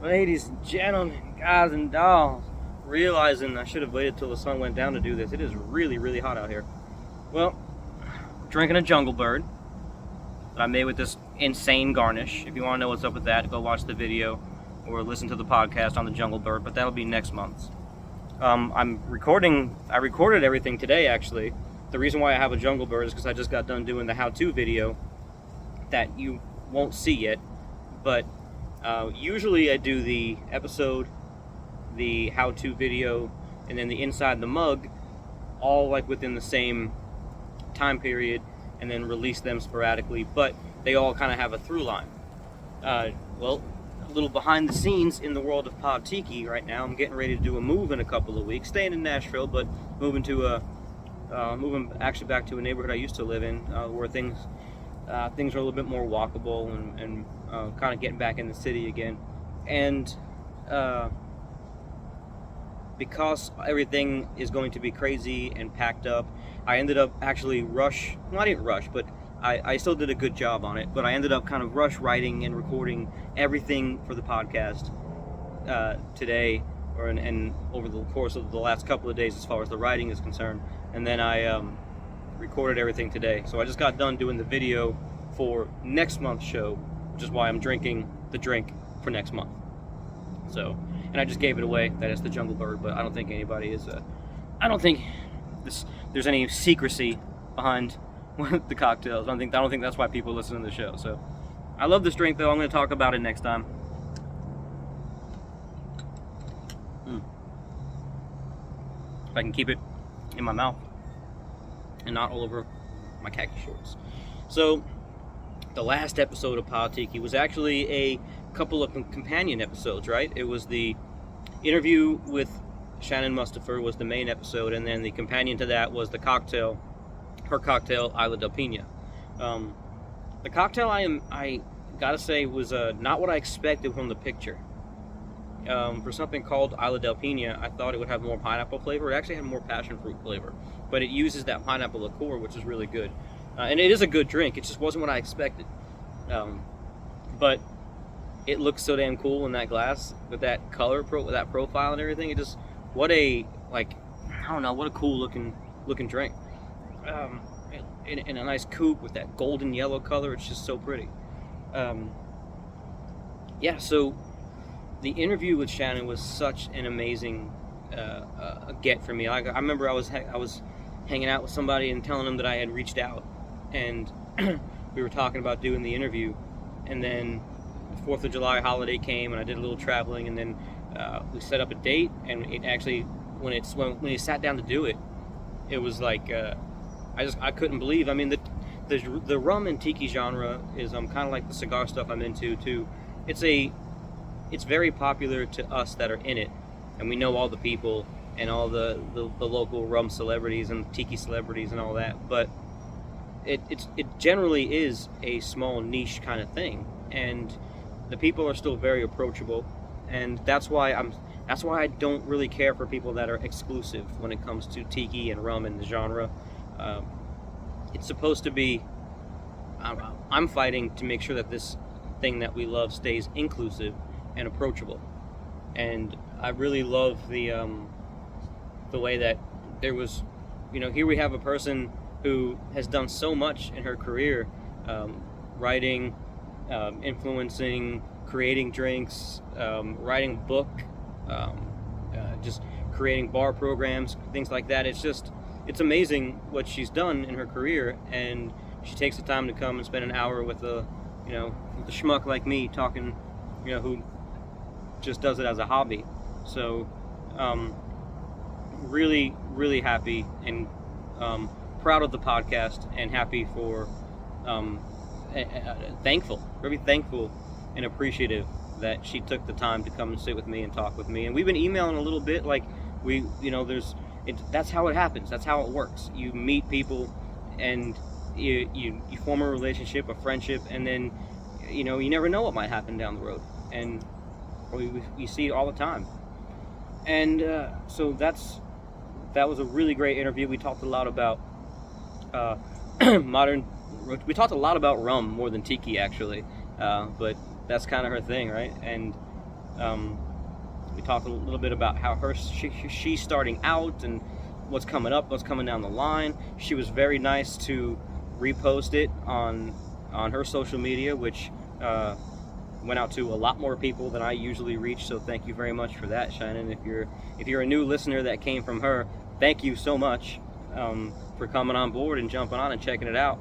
Ladies and gentlemen, guys and dolls, realizing I should have waited till the sun went down to do this. It is really, really hot out here. Well, drinking a Jungle Bird that I made with this insane garnish. If you want to know what's up with that, go watch the video or listen to the podcast on the Jungle Bird, but that'll be next month. I recorded everything today, actually. The reason why I have a Jungle Bird is because I just got done doing the how-to video that you won't see yet, but usually I do the episode, the how-to video, and then the inside the mug, all like within the same time period, and then release them sporadically, but they all kind of have a through line. Well, a little behind the scenes in the world of Pod Tiki right now. I'm getting ready to do a move in a couple of weeks, staying in Nashville, but moving actually back to a neighborhood I used to live in, where things are a little bit more walkable and kind of getting back in the city again. And because everything is going to be crazy and packed up, I ended up actually I didn't rush, but I still did a good job on it, but I ended up kind of rush writing and recording everything for the podcast today, and over the course of the last couple of days as far as the writing is concerned. And then I recorded everything today. So I just got done doing the video for next month's show, which is why I'm drinking the drink for next month. So, and I just gave it away that it's the Jungle Bird, but I don't think anybody is I don't think there's any secrecy behind the cocktails. I don't think that's why people listen to the show. So I love this drink, though. I'm going to talk about it next time. If I can keep it in my mouth and not all over my khaki shorts. So the last episode of Pod Tiki was actually a couple of companion episodes, right? It was the interview with Shannon Mustipher was the main episode, and then the companion to that was her cocktail, Isla del Pina. The cocktail, I gotta say, was not what I expected from the picture. For something called Isla del Pina, I thought it would have more pineapple flavor. It actually had more passion fruit flavor, but it uses that pineapple liqueur, which is really good. And it is a good drink. It just wasn't what I expected. But it looks so damn cool in that glass with that color, with that profile and everything. It just, what a cool looking drink. In a nice coupe with that golden yellow color. It's just so pretty. So the interview with Shannon was such an amazing get for me. I remember I was hanging out with somebody and telling them that I had reached out, and we were talking about doing the interview, and then the 4th of July holiday came, and I did a little traveling, and then we set up a date, and it actually, when he sat down to do it, it was like I couldn't believe. I mean, the rum and tiki genre is kind of like the cigar stuff I'm into too. It's very popular to us that are in it, and we know all the people and all the local rum celebrities and tiki celebrities and all that, but it generally is a small niche kind of thing, and the people are still very approachable, and that's why I don't really care for people that are exclusive when it comes to tiki and rum and the genre. It's supposed to be, I'm fighting to make sure that this thing that we love stays inclusive and approachable. And I really love the way that there was, here we have a person who has done so much in her career, writing, influencing, creating drinks, writing a book, just creating bar programs, things like that. It's amazing what she's done in her career, and she takes the time to come and spend an hour with a schmuck like me talking, who just does it as a hobby. So really, really happy and proud of the podcast, and happy for very thankful and appreciative that she took the time to come and sit with me and talk with me. And we've been emailing a little bit, like that's how it happens. That's how it works. You meet people, and you form a relationship, a friendship, and then you never know what might happen down the road. And we see it all the time. And so that was a really great interview. We talked a lot about we talked a lot about rum more than tiki, actually, but that's kind of her thing, right? And We talked a little bit about how she's starting out and what's coming up, what's coming down the line. She was very nice to repost it on her social media, which went out to a lot more people than I usually reach. So thank you very much for that, Shannon. If you're a new listener that came from her, thank you so much for coming on board and jumping on and checking it out.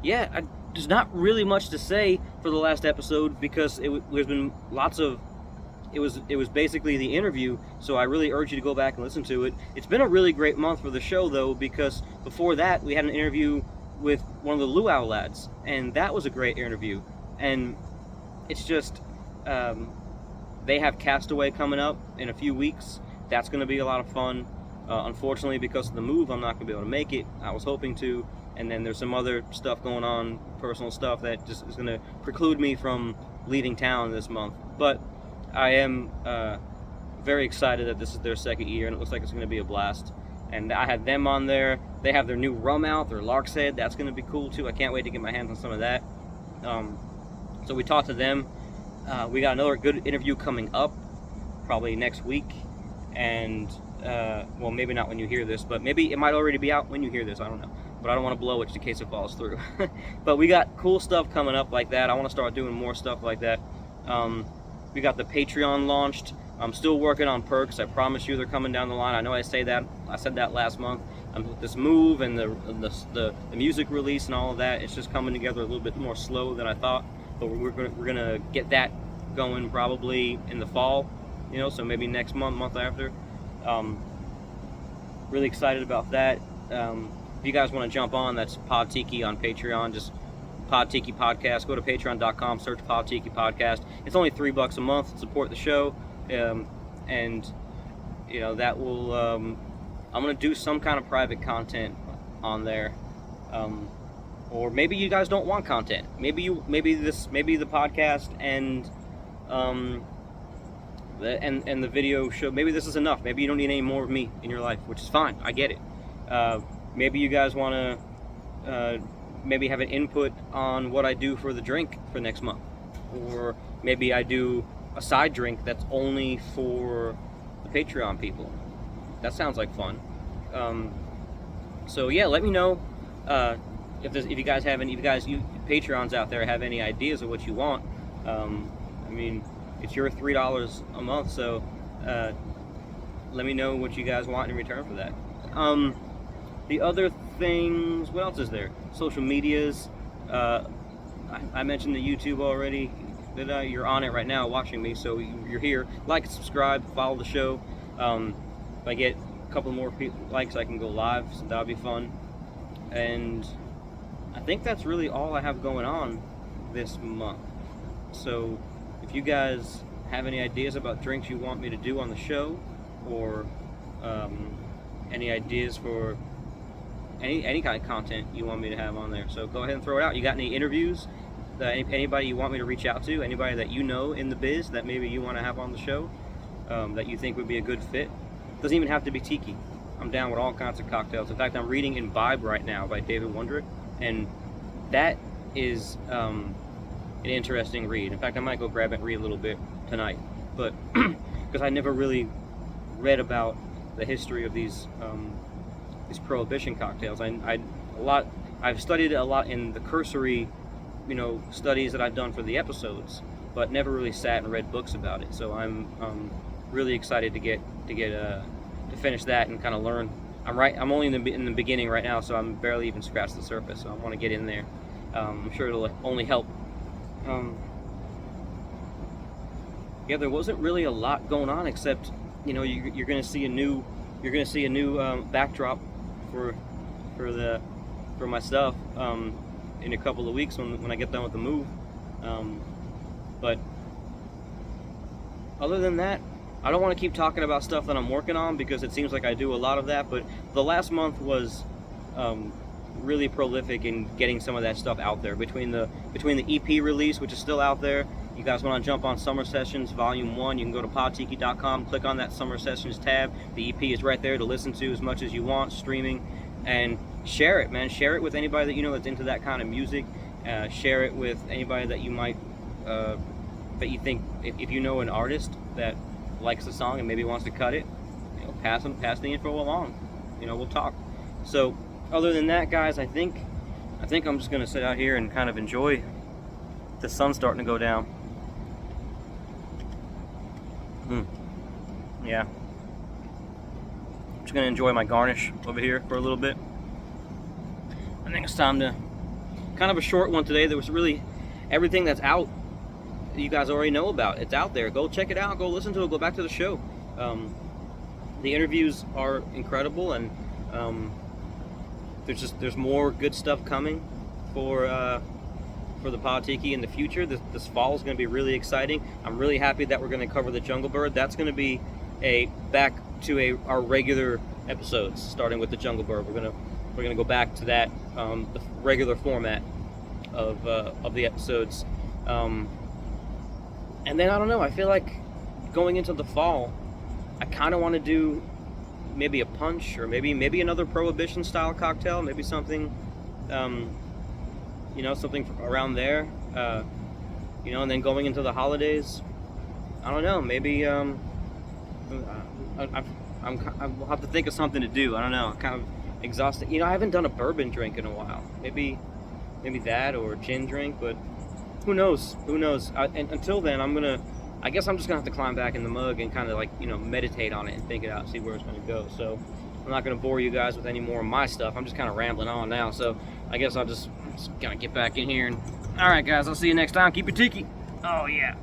There's not really much to say for the last episode because there's been lots of. It was basically the interview, so I really urge you to go back and listen to it. It's been a really great month for the show, though, because before that we had an interview with one of the Luau lads, and that was a great interview. And it's just they have Castaway coming up in a few weeks. That's going to be a lot of fun. Unfortunately, because of the move, I'm not going to be able to make it. I was hoping to, and then there's some other stuff going on, personal stuff, that just is going to preclude me from leaving town this month. But I am very excited that this is their second year, and it looks like it's going to be a blast. And I had them on there. They have their new rum out, their Lark's Head. That's going to be cool too. I can't wait to get my hands on some of that. So we talked to them. We got another good interview coming up, probably next week. And well, maybe not when you hear this, but maybe it might already be out when you hear this. I don't know. But I don't want to blow it just in case it falls through. But we got cool stuff coming up like that. I want to start doing more stuff like that. We got the Patreon launched. I'm still working on perks. I promise you they're coming down the line. I know I said that last month. With this move and the music release and all of that, it's just coming together a little bit more slow than I thought. But we're gonna get that going probably in the fall, so maybe next month after. Really excited about that. If you guys want to jump on, that's Pod Tiki on Patreon. Just Pod Tiki Podcast. Go to patreon.com, search Pod Tiki Podcast. It's only $3 a month to support the show, and that will. I'm gonna do some kind of private content on there, or maybe you guys don't want content. Maybe the podcast and the video show. Maybe this is enough. Maybe you don't need any more of me in your life, which is fine. I get it. Maybe you guys want to maybe have an input on what I do for the drink for next month, or maybe I do a side drink that's only for the Patreon people. That sounds like fun. So yeah, let me know if you guys have any. If you Patreons out there have any ideas of what you want. I mean, it's your $3 a month, so let me know what you guys want in return for that. The other things, what else is there? Social medias. I mentioned the YouTube already. You're on it right now watching me, so you're here. Like, subscribe, follow the show. If I get a couple more likes, I can go live, so that'll be fun. And I think that's really all I have going on this month. So if you guys have any ideas about drinks you want me to do on the show, or any ideas for any kind of content you want me to have on there, so go ahead and throw it out. You got any interviews? Anybody you want me to reach out to? Anybody that you know in the biz that maybe you want to have on the show, that you think would be a good fit? Doesn't even have to be tiki. I'm down with all kinds of cocktails. In fact, I'm reading Imbibe right now by David Wondrich, and that is an interesting read. In fact, I might go grab it and read a little bit tonight, but because I never really read about the history of these prohibition cocktails. I've studied it a lot in the cursory, studies that I've done for the episodes, but never really sat and read books about it. So I'm really excited to finish that and kind of learn. I'm only in the beginning right now, so I'm barely even scratched the surface. So I want to get in there. I'm sure it'll only help. There wasn't really a lot going on except you're going to see a new backdrop for my stuff in a couple of weeks when I get done with the move. But other than that, I don't want to keep talking about stuff that I'm working on because it seems like I do a lot of that, but the last month was really prolific in getting some of that stuff out there. Between the EP release, which is still out there, you guys want to jump on Summer Sessions Volume 1, you can go to podtiki.com, click on that Summer Sessions tab. The EP is right there to listen to as much as you want, streaming, and share it, man. Share it with anybody that you know that's into that kind of music. Share it with anybody that you might bet you think if you know an artist that likes the song and maybe wants to cut it, you know, pass the info along. You know, we'll talk. So other than that, guys, I think I'm just gonna sit out here and kind of enjoy the sun starting to go down. Yeah. I'm just gonna enjoy my garnish over here for a little bit. I think it's time to, kind of a short one today. There was really everything that's out, you guys already know about. It's out there. Go check it out. Go listen to it. Go back to the show. The interviews are incredible, and there's more good stuff coming for the Podtiki in the future. This fall is going to be really exciting. I'm really happy that we're going to cover the Jungle Bird. That's going to be back to our regular episodes, starting with the Jungle Bird. We're gonna go back to that, the regular format of the episodes. And then I don't know. I feel like going into the fall, I kind of want to do maybe a punch, or maybe another Prohibition style cocktail, maybe something, something around there, and then going into the holidays, I don't know, maybe I'll have to think of something to do. I don't know, I'm kind of exhausted. I haven't done a bourbon drink in a while. Maybe that, or a gin drink, but who knows? And until then, I guess I'm just gonna have to climb back in the mug and kind of meditate on it and think it out and see where it's gonna go. So I'm not gonna bore you guys with any more of my stuff. I'm just kind of rambling on now. So I guess I'm just gonna get back in here and, all right, guys, I'll see you next time. Keep it tiki. Oh yeah.